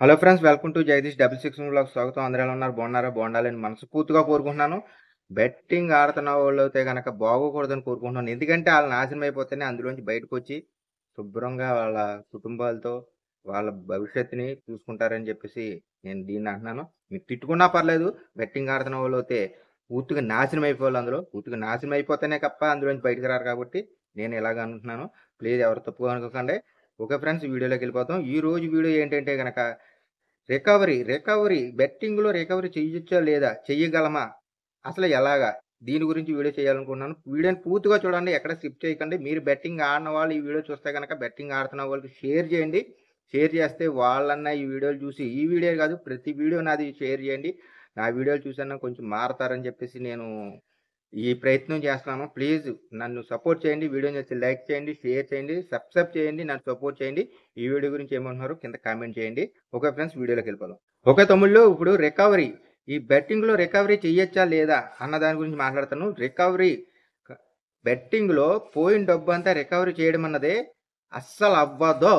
Hello friends, welcome to Jagadish 666 vlogs స్వాగతం. అందరూ ఎలా ఉన్నారు? బాగున్నారా? బాగుండాలని మనస్ఫూర్తిగా కోరుకుంటున్నాను. బెట్టింగ్ ఆడుతున్న వాళ్ళైతే గనక బాగోకూడదని కోరుకుంటున్నాను. ఎందుకంటే ఆళ్ళు నాశనం అయిపోతేనే అందులోంచి బయటకొచ్చి శుభ్రంగా వాళ్ళ కుటుంబాలతో వాళ్ళ భవిష్యత్తుని చూసుకుంటారని చెప్పేసి నేను దీన్ని అంటున్నాను. మీరు తిట్టుకున్నా పర్లేదు. బెట్టింగ్ ఆడుతున్న వాళ్ళైతే పూర్తిగా నాశనం అయిపోవాలి. అందులో పూర్తిగా నాశనం అయిపోతేనే తప్ప అందులోంచి బయటకి రారు కాబట్టి నేను ఇలాగ అంటున్నాను. ప్లీజ్ ఎవరు తప్పుగా అనుకోకండి. ఓకే ఫ్రెండ్స్, వీడియోలోకి వెళ్ళిపోతాం. ఈ రోజు వీడియో ఏంటంటే గనక రికవరీ బెట్టింగ్‌లో రికవరీ చెయ్యొచ్చా లేదా? చెయ్యగలమా? అసలు ఎలాగా? దీని గురించి వీడియో చేయాలనుకుంటున్నాను. వీడియోని పూర్తిగా చూడండి. ఎక్కడ స్కిప్ చేయకండి. మీరు బెట్టింగ్ ఆడని వాళ్ళు ఈ వీడియో చూస్తే గనక బెట్టింగ్ ఆడుతున్న వాళ్ళకి షేర్ చేయండి. షేర్ చేస్తే వాళ్ళన్నా ఈ వీడియోలు చూసి ఈ వీడియో కాదు, ప్రతి వీడియో నాది షేర్ చేయండి. నా వీడియోలు చూసన్నా కొంచెం మారతారని చెప్పేసి నేను ఈ ప్రయత్నం చేస్తున్నాను. ప్లీజ్ నన్ను సపోర్ట్ చేయండి. వీడియో నచ్చితే లైక్ చేయండి, షేర్ చేయండి, సబ్స్క్రైబ్ చేయండి. నన్ను సపోర్ట్ చేయండి. ఈ వీడియో గురించి ఏమంటున్నారో కింద కామెంట్ చేయండి. ఓకే ఫ్రెండ్స్, వీడియోలోకి వెళ్ళిపోదాం. ఓకే తమ్ముళ్ళు, ఇప్పుడు రికవరీ ఈ బెట్టింగ్‌లో రికవరీ చెయ్యొచ్చా లేదా అన్న దాని గురించి మాట్లాడతాను. రికవరీ క బెట్టింగ్‌లో పోయిన డబ్బంతా రికవరీ చేయడం అన్నది అస్సలవ్వదు.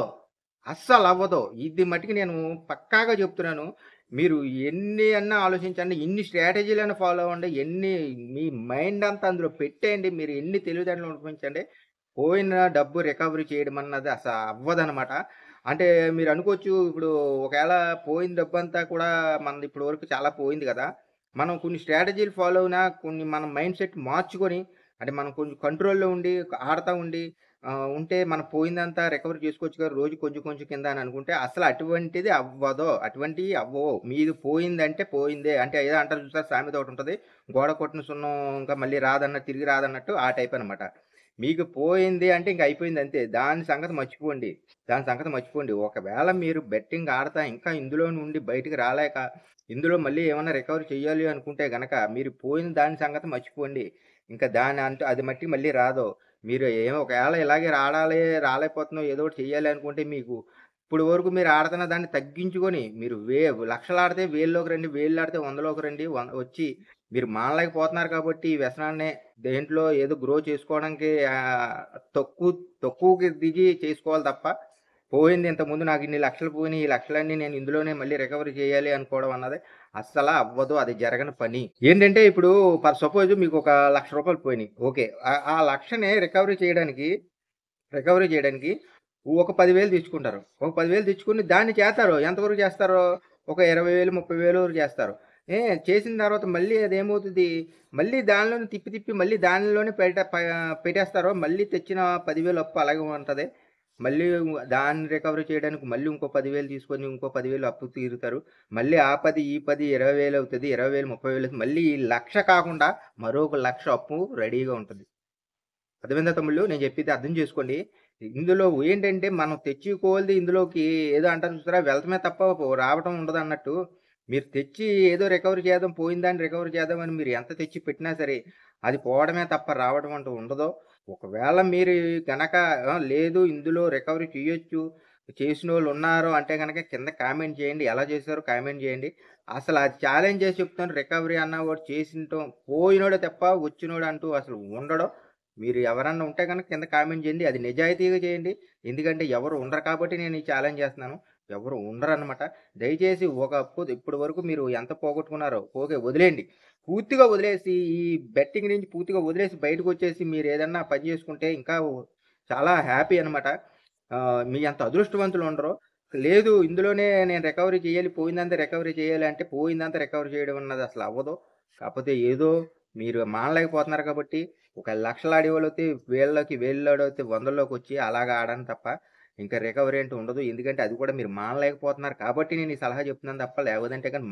అస్సలవ్వదు. ఇది మటికి నేను పక్కాగా చెప్తున్నాను. మీరు ఎన్ని అన్నా ఆలోచించండి. ఎన్ని స్ట్రాటజీలైనా ఫాలో అవ్వండి. మీ మైండ్ అంతా అందులో పెట్టేయండి. మీరు ఎన్ని తెలివితేటలు ఉపయోగించండి. పోయిన డబ్బు రికవరీ చేయడం అన్నది అవ్వదనమాట. అంటే మీరు అనుకోవచ్చు, ఇప్పుడు ఒకవేళ పోయిన డబ్బంతా కూడా మనది ఇప్పటి వరకు చాలా పోయింది గదా! మనం కొన్ని స్ట్రాటజీలు ఫాలో అయినా, కొన్ని మన మైండ్ సెట్ మార్చుకొని, అంటే మనం కొంచెం కంట్రోల్‌లో ఉండి, ఆడతా ఉండి ఉంటే మనం పోయిందంతా రికవరీ చేసుకోవచ్చు కదా! రోజు కొంచెం కొంచెం కింద అని అనుకుంటే అసలు అటువంటిది అవ్వదు. అటువంటియి అవ్వవు. మీది పోయిందంటే పోయిందే. అంటే ఏదో అంటారు చూసారా, సామెత ఒకటుంటది. గోడ కొట్టిన సున్నం ఇంకా మళ్ళీ తిరిగి రాదన్నట్టు ఆ టైప్ అనమాట. మీకు పోయింది అంటే ఇంక అయిపోయింది అంతే. దాని సంగతి మర్చిపోండి. దాని సంగతి మర్చిపోండి. ఒకవేళ మీరు బెట్టింగ్ ఆడతా ఇంకా ఇందులో నుండి బయటికి రాలేక, ఇందులో మళ్ళీ ఏమన్నా రికవరీ చేయాలి అనుకుంటే గనక మీరు పోయిన దాని సంగతి మర్చిపోండి. ఇంకా దాని అంటూ అది మట్టికి మళ్ళీ రాదు. మీరు ఒకవేళ ఇలాగే రాలేకపోతున్నాం, ఏదో ఒకటి చేయాలి అనుకుంటే మీకు ఇప్పుడు వరకు మీరు ఆడుతున్న దాన్ని తగ్గించుకొని మీరు లక్షలాడితే వేల్లోకి రండి, వేళ్ళాడితే వందలోకి రండి. వచ్చి మీరు మానలేకపోతున్నారు కాబట్టి ఈ వ్యసనాన్ని దేంట్లో ఏదో గ్రో చేసుకోవడానికి తక్కువకి దిగి చేసుకోవాలి తప్ప, పోయింది ఇంతకుముందు నాకు ఇన్ని లక్షలు పోయినాయి. ఈ లక్షలన్నీ నేను ఇందులోనే మళ్ళీ రికవరీ చేయాలి అనుకోవడం అన్నది అస్సల అవ్వదు. అది జరగని పని. ఏంటంటే ఇప్పుడు ఫర్ సపోజ్ మీకు ఒక రూ. 1,00,000 పోయినాయి. ఓకే. ఆ లక్షని రికవరీ చేయడానికి ఒక 10,000 తెచ్చుకుంటారు. ఒక 10,000 తెచ్చుకొని దాన్ని చేస్తారు. ఎంతవరకు చేస్తారు? ఒక 20,000, 30,000 వరకు చేస్తారు. చేసిన తర్వాత మళ్ళీ అదేమవుతది? మళ్ళీ దానిలోనే తిప్పి తిప్పి మళ్ళీ దానిలోనే పెట్టేస్తారు. మళ్ళీ తెచ్చిన 10,000 అప్పు అలాగే ఉంటది. మళ్ళీ దాన్ని రికవరీ చేయడానికి మళ్ళీ ఇంకో 10,000 తీసుకొని ఇంకో 10,000 అప్పు తీరుతారు. మళ్ళీ ఆ 10, ఈ 10 20,000 అవుతది. 20,000, 30,000 మళ్ళీ ఈ 1,00,000 కాకుండా మరొక 1,00,000 అప్పు రెడీగా ఉంటది. అర్థమైందా తమ్ముళ్ళు? నేను చెప్పేది అర్థం చేసుకోండి. ఇందులో ఏంటంటే మనం తెచ్చుకోవాల్ది ఇందులోకి ఏదో అంటారు చూసారా? వెళ్తమే తప్ప రావటం ఉండదన్నట్టు. మీరు తెచ్చి ఏదో రికవరీ చేద్దాం, పోయిన దాన్ని రికవరీ చేద్దామని మీరు ఎంత తెచ్చి పెట్టినా సరే, అది పోవడమే తప్ప రావడం అంటూ ఉండదు. ఒకవేళ మీరు గనక లేదు ఇందులో రికవరీ చేయొచ్చు, చేసినోళ్ళున్నారు అంటే గనక కింద కామెంట్ చేయండి. ఎలా చేశారో కామెంట్ చేయండి. అసలు అది ఛాలెంజ్ చేసి చెప్తాను. రికవరీ అన్నవాడు చేసింటం పోయినోడే తప్ప వచ్చినోడు అంటూ అసలు ఉండడు. మీరు ఎవరన్నా ఉంటే గనక కింద కామెంట్ చేయండి. అది నిజాయితీగా చేయండి. ఎందుకంటే ఎవరు ఉండరు కాబట్టి నేను ఈ ఛాలెంజ్ చేస్తున్నాను. ఎవరు ఉండరనమాట. దయచేసి ఒక అప్పు ఇప్పటి వరకు మీరు ఎంత పోగొట్టుకున్నారో ఓకే, వదిలేయండి. పూర్తిగా వదిలేసి ఈ బెట్టింగ్ నుంచి పూర్తిగా వదిలేసి బయటకొచ్చేసి మీరేదన్నా పని చేసుకుంటే ఇంకా చాలా హ్యాపీ అనమాట. మీ అంత అదృష్టవంతులు ఉండరు. లేదు ఇందులోనే నేను రికవరీ చేయాలి, పోయిందంతా రికవరీ చేయాలి అంటే పోయిందంతా రికవరీ చేయడం అన్నది అసలు అవ్వదు. కాకపోతే ఏదో మీరు మానలేకపోతున్నారు కాబట్టి ఒక లక్షలాడేవాళ్ళైతే వేళ్ళోడైతే వందల్లోకొచ్చి అలాగా ఆడను తప్ప, ఇంకా రికవరీ అంటూ ఉండదు. ఎందుకంటే అది కూడా మీరు మానలేకపోతున్నారు కాబట్టి నేను ఈ సలహా చెప్తున్నాను తప్ప, లేకపోతే కానీ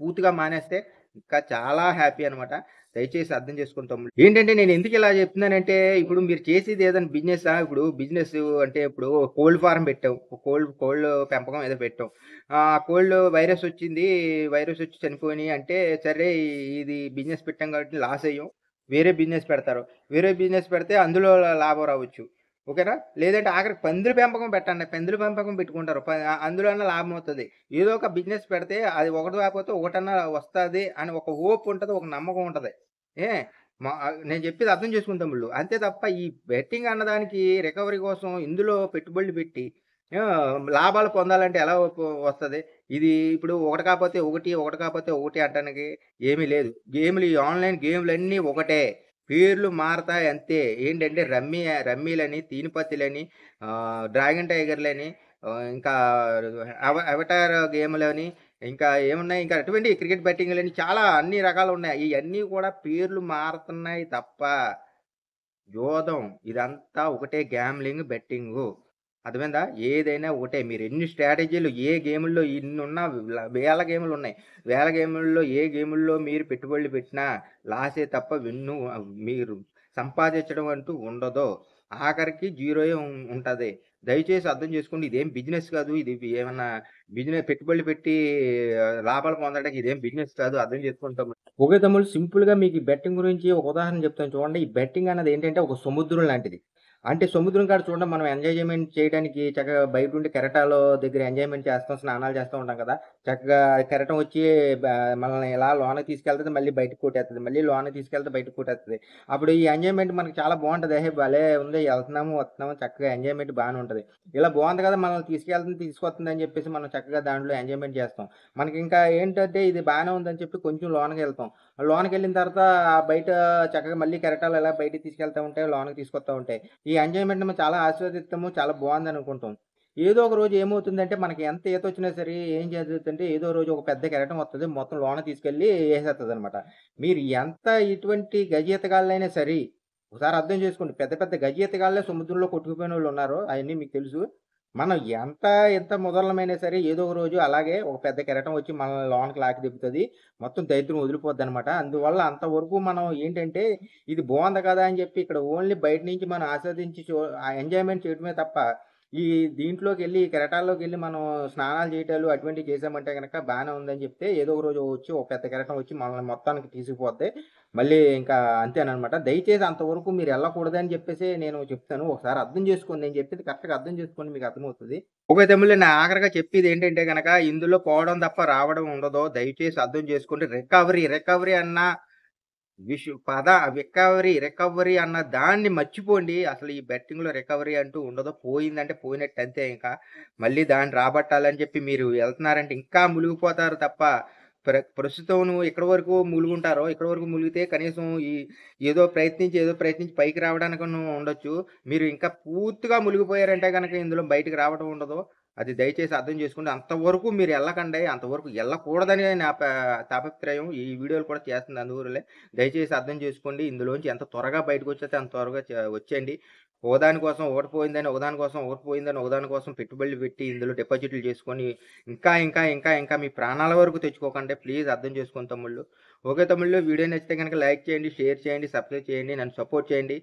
పూర్తిగా మానేస్తే ఇంకా చాలా హ్యాపీ అనమాట. దయచేసి అర్థం చేసుకోండి తమ్ముళ్ళు. ఏంటంటే నేను ఎందుకు ఇలా చెప్తున్నానంటే, ఇప్పుడు మీరు చేసేది ఏదైనా ఇప్పుడు బిజినెస్ అంటే ఇప్పుడు కోళ్లు ఫార్మ్ పెట్టావు. కోళ్ళు పెంపకం ఏదో పెట్టావు. కోళ్ళు వైరస్ వచ్చింది. వైరస్ వచ్చి చనిపోయినాయి అంటే, సరే ఇది బిజినెస్ పెట్టాం కాబట్టి లాస్ అయ్యాం. వేరే బిజినెస్ పెడతారు. వేరే బిజినెస్ పెడితే అందులో లాభం రావచ్చు. ఓకేనా? లేదంటే ఆఖరికి పందుల పెంపకం పెట్టండి. పందుల పెంపకం పెట్టుకుంటారు. అందులో అన్నా లాభం అవుతది. ఏదో ఒక బిజినెస్ పెడితే అది ఒకటి కాకపోతే ఒకటన్నా వస్తది అని ఒక హోప్ ఉంటది. ఒక నమ్మకం ఉంటది. ఏ నేను చెప్పేది అర్థం చేసుకుని తమ్ముళ్ళు. అంతే తప్ప ఈ బెట్టింగ్ అన్నదానికి రికవరీ కోసం ఇందులో పెట్టుబడులు పెట్టి లాభాలు పొందాలంటే ఎలా వస్తది? ఇది ఇప్పుడు ఒకటి కాపోతే ఒకటి, ఒకటి కాపోతే ఒకటి అంటానికి ఏమీ లేదు. గేమ్‌లు ఈ ఆన్‌లైన్ గేమ్‌లన్నీ ఒకటే. పేర్లు మారతాయి అంతే. ఏంటంటే రమ్మీలని, తీనిపత్తిలని, డ్రాగన్ టైగర్‌లని, ఇంకా అవతార్ గేమ్‌లని, ఇంకా ఏమున్నాయి, ఇంకా అటువంటి క్రికెట్ బెట్టింగ్‌లని చాలా అన్ని రకాలున్నాయి. ఇయన్నీ కూడా పేర్లు మారుతున్నాయి తప్ప జూదం ఇదంతా ఒకటే, గ్యామ్లింగ్, బెట్టింగు. అర్థమైందా? ఏదైనా ఒకటే. మీరెన్ని స్ట్రాటజీలు ఏ గేముల్లో ఇన్నున్నా వేల గేములున్నాయి. వేల గేముల్లో ఏ గేముల్లో మీరు పెట్టుబడులు పెట్టినా లాసే తప్ప మీరు సంపాదించడం అంటూ ఉండదు. ఆఖరికి జీరోయే ఉంటది. దయచేసి అర్థం చేసుకోండి. ఇదేం బిజినెస్ కాదు. ఇది ఏమన్నా పెట్టుబడులు పెట్టి లాభాలు పొందడానికి ఇదేం బిజినెస్ కాదు. అర్థం చేసుకోండి. ఓకే తమ్ముళ్ళు. సింపుల్‌గా మీకు ఈ బెట్టింగ్ గురించి ఒక ఉదాహరణ చెప్తాను చూడండి. ఈ బెట్టింగ్ అన్నది ఏంటంటే ఒక సముద్రం లాంటిది. అంటే సముద్రం కాడ చూడండి, మనం ఎంజాయ్‌మెంట్ చేయడానికి చక్కగా బయటుండి కెరటాల దగ్గర ఎంజాయ్‌మెంట్ చేస్తాం. స్నానాలు చేస్తూ ఉంటాం కదా! చక్కగా కెరటం వచ్చి బ మనల్ని ఇలా లోనకి తీసుకెళ్తది. మళ్ళీ బయటకి కొట్టేత్తది. మళ్ళీ లోనకి తీసుకెళ్తే బయటకి కొట్టేత్తది. అప్పుడు ఈ ఎంజాయ్‌మెంట్ మనకు చాలా బావుంటది. భలే ఉంది, ఎళ్తున్నాము, వస్తున్నాము, చక్కగా ఎంజాయ్‌మెంట్ బానే ఉంటది. ఇలా బావుంది కదా! మనల్ని తీసుకెళ్తుంది, తీసుకొస్తుంది అని చెప్పేసి మనం చక్కగా దాంట్లో ఎంజాయ్‌మెంట్ చేస్తాం. మనకింకా ఏంటంటే ఇది బానే ఉందని చెప్పి కొంచెం లోనకెళ్తాం. లోనకెళ్ళిన తర్వాత బయట చక్కగా మళ్ళీ కెరటాలు ఇలా బయటికి తీసుకెళ్తా ఉంటాయి. లోనకి తీసుకొస్తా ఉంటాయి. ఈ ఎంజాయ్‌మెంట్‌ని మనం చాలా ఆస్వాదిస్తాము. చాలా బావుందనుకుంటాం. ఏదో ఒక రోజు ఏమవుతుందంటే మనకి ఎంత ఈతొచ్చినా సరే ఏం జరుగుద్దంటే ఏదో రోజు ఒక పెద్ద కెరటం వత్తది. మొత్తం లోనకి తీసుకెళ్ళి ఏసేత్తదనమాట. మీరు ఎంత ఇటువంటి గజ ఈతగాళ్ళైనా సరే, ఒకసారి అర్థం చేసుకోండి. పెద్ద పెద్ద గజ ఈతగాళ్ళే సముద్రంలో కొట్టుకుపోయినోళ్ళున్నారు. అయన్నీ మీకు తెలుసు. మనం ఎంత మొదలమైనా సరే ఏదో ఒక రోజు అలాగే ఒక పెద్ద కెరటం వచ్చి మనల్ని లోనకి లాగి దింపుతది. మొత్తం దరిద్రం వదిలిపోద్దనమాట. అందువల్ల అంతవరకు మనం ఏంటంటే ఇది బావుంది కదా! అని చెప్పి ఇక్కడ ఓన్లీ బయట నుంచి మనం ఆస్వాదించి ఆ ఎంజాయ్‌మెంట్ చేయటమే తప్ప, ఈ దీంట్లోకెళ్ళి ఈ కెరటాల్లోకెళ్ళి మనం స్నానాలు చేయటాలు అటువంటివి చేశామంటే గనక బానే ఉందని చెప్తే ఏదో ఒక రోజు వచ్చి ఒక పెద్ద కెరటం వచ్చి మనల్ని మొత్తానికి తీసుకుపోద్ది. మళ్ళీ ఇంకా అంతేననమాట. దయచేసి అంతవరకు మీరెళ్ళకూడదని జెప్పేసి నేను చెప్తాను. ఒకసారి అర్థం జేసుకోండి. నేను చెప్పేది కరెక్ట్‌గా అర్థం జేసుకోండి, మీకర్థమవుతది. ఓకే తమ్ముళ్ళు. నేను ఆఖరిగా చెప్పేదేంటంటే గనక ఇందులో పోవడం తప్ప రావడం ఉండదు. దయచేసి అర్థం జేసుకోండి. రికవరీ అన్న రికవరీ అన్న దాన్ని మర్చిపోండి. అసలు ఈ బెట్టింగ్‌లో రికవరీ అంటూ ఉండదు. పోయిందంటే పోయినట్టు అంతే ఇంకా. మళ్ళీ దాన్ని రాబట్టాలని చెప్పి మీరు ఎళ్తున్నారంటే ఇంకా మునిగిపోతారు తప్ప, ప్రస్తుతం నువ్వు ఎక్కడి వరకు ములుగుంటారో, ఇక్కడి వరకు ములిగితే కనీసం ఏదో ప్రయత్నించి పైకి రావడానికన్నా ఉండొచ్చు. మీరు ఇంకా పూర్తిగా మునిగిపోయారంటే గనక ఇందులో బయటికి రావడం ఉండదు. అది దయచేసి అర్థం చేసుకోండి. అంతవరకు మీరు ఎళ్ళకండి. అంతవరకు ఎళ్ళకూడదనే నా తాపత్రయం ఈ వీడియోలు కూడా చేస్తుంది అందువల్లే. దయచేసి అర్థం చేసుకోండి. ఇందులోంచి ఎంత త్వరగా బయటకొచ్చేస్తే అంత త్వరగా వచ్చేయండి. ఒకదాని కోసం ఒకదాని కోసం పెట్టుబడులు పెట్టి ఇందులో డిపాజిట్లు చేసుకొని ఇంకా మీ ప్రాణాల వరకు తెచ్చుకోకండి. ప్లీజ్ అర్థం చేసుకోండి తమ్ముళ్ళు. ఓకే తమ్ముళ్ళు. వీడియో నచ్చితే గనుక లైక్ చేయండి, షేర్ చేయండి, సబ్స్క్రైబ్ చేయండి. నన్ను సపోర్ట్ చేయండి.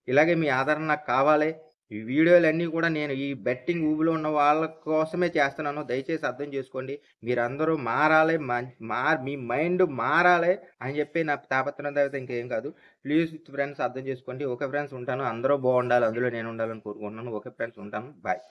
ఇలాగే మీ ఆదరణ నాకు కావాలి. ఈ వీడియోలన్నీ కూడా నేను ఈ బెట్టింగ్ ఊబిలో ఉన్న వాళ్ళ కోసమే చేస్తున్నాను. దయచేసి అర్థం చేసుకోండి. మీరందరూ మారాలి. మీ మైండ్ మారాలి అని చెప్పి నా తాపత్రయం తప్పితే ఇంకేం కాదు. ప్లీజ్ ఫ్రెండ్స్ అర్థం చేసుకోండి. ఓకే ఫ్రెండ్స్, ఉంటాను. అందరూ బాగుండాలి. అందులో నేను ఉండాలని కోరుకుంటున్నాను. ఓకే ఫ్రెండ్స్, ఉంటాను. బాయ్.